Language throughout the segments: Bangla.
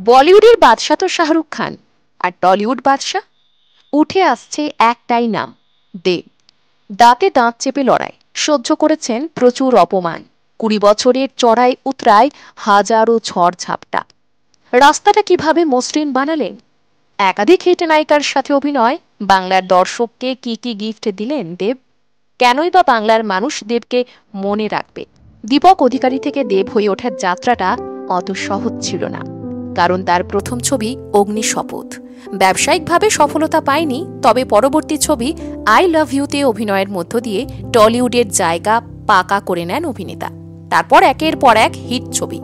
বলিউডের বাদশা তো শাহরুখ খান, আর টলিউড বাদশা উঠে আসছে একটাই নাম, দেব। দাঁতে দাঁত চেপে লড়াই, সহ্য করেছেন প্রচুর অপমান। 20 বছরের চড়াই উতরায় হাজারো ঝড় ঝাপটা। রাস্তাটা কিভাবে মসৃণ বানালেন, একাধিক হিট নায়িকার সাথে অভিনয়, বাংলার দর্শককে কি কি গিফট দিলেন দেব। কেনই বা বাংলার মানুষ দেবকে মনে রাখবে। দীপক অধিকারী থেকে দেব হয়ে ওঠার যাত্রাটা অত সহজ ছিল না। কারণ তার প্রথম ছবি অগ্নিশপথ ব্যবসায়িকভাবে সফলতা পায়নি, তবে পরবর্তী ছবি আই লাভ ইউতে অভিনয়ের মধ্য দিয়ে টলিউডের জায়গা পাকা করে নেন অভিনেতা। তারপর একের পর এক হিট ছবি,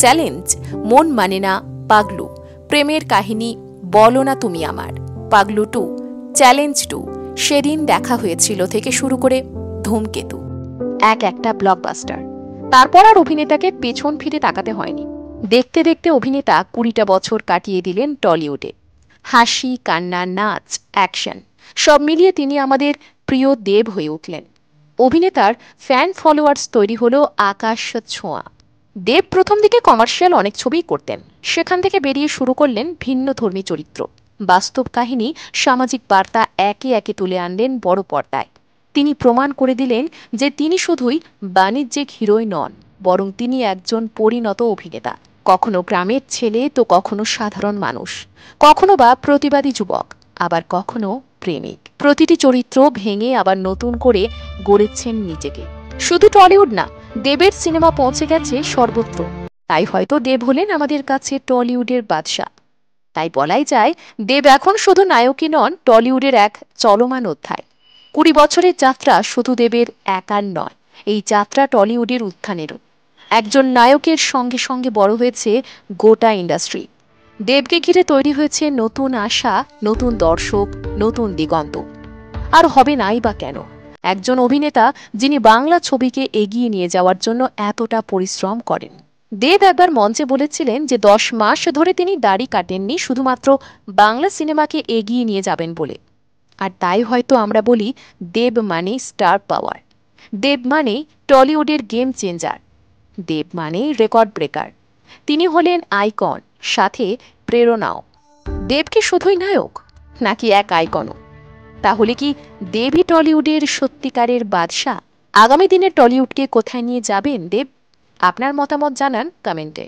চ্যালেঞ্জ, মন মানে না, পাগলু, প্রেমের কাহিনী, বলো না তুমি আমার, পাগলু 2, চ্যালেঞ্জ 2, সেদিন দেখা হয়েছিল থেকে শুরু করে ধূমকেতু, এক একটা ব্লকবাস্টার। তারপর আর অভিনেতাকে পেছন ফিরে তাকাতে হয়নি। দেখতে দেখতে অভিনেতা 20টা বছর কাটিয়ে দিলেন টলিউডে। হাসি, কান্না, নাচ, অ্যাকশন সব মিলিয়ে তিনি আমাদের প্রিয় দেব হয়ে উঠলেন। অভিনেতার ফ্যান ফলোয়ার্স তৈরি হলো আকাশ ছোঁয়া। দেব প্রথম দিকে কমার্শিয়াল অনেক ছবিই করতেন, সেখান থেকে বেরিয়ে শুরু করলেন ভিন্ন ধর্মী চরিত্র, বাস্তব কাহিনী, সামাজিক বার্তা একে একে তুলে আনলেন বড় পর্দায়। তিনি প্রমাণ করে দিলেন যে তিনি শুধুই বাণিজ্যিক হিরোই নন, বরং তিনি একজন পরিণত অভিনেতা। কখনো গ্রামের ছেলে তো কখনো সাধারণ মানুষ, কখনো বা প্রতিবাদী যুবক, আবার কখনো প্রেমিক। প্রতিটি চরিত্র ভেঙে আবার নতুন করে গড়েছেন নিজেকে। শুধু টলিউড না, দেবের সিনেমা পৌঁছে গেছে সর্বত্র। তাই হয়তো দেব হলেন আমাদের কাছে টলিউডের বাদশা। তাই বলাই যায়, দেব এখন শুধু নায়কই নন, টলিউডের এক চলমান অধ্যায়। 20 বছরের যাত্রা শুধু দেবের একার নয়, এই যাত্রা টলিউডের উত্থানেরও। একজন নায়কের সঙ্গে সঙ্গে বড় হয়েছে গোটা ইন্ডাস্ট্রি। দেবকে ঘিরে তৈরি হয়েছে নতুন আশা, নতুন দর্শক, নতুন দিগন্ত। আর হবে নাই বা কেন? একজন অভিনেতা যিনি বাংলা ছবিকে এগিয়ে নিয়ে যাওয়ার জন্য এতটা পরিশ্রম করেন। দেব একবার মঞ্চে বলেছিলেন যে 10 মাস ধরে তিনি দাড়ি কাটেননি শুধুমাত্র বাংলা সিনেমাকে এগিয়ে নিয়ে যাবেন বলে। আর তাই হয়তো আমরা বলি, দেব মানে স্টার পাওয়ার, দেব মানে টলিউডের গেম চেঞ্জার, দেব মানে রেকর্ড ব্রেকার। তিনি হলেন আইকন, সাথে প্রেরণাও। দেব কি শুধুই নায়ক, নাকি এক আইকনও? তাহলে কি দেবই টলিউডের সত্যিকারের বাদশা? আগামী দিনে টলিউডকে কোথায় নিয়ে যাবেন দেব? আপনার মতামত জানান কমেন্টে।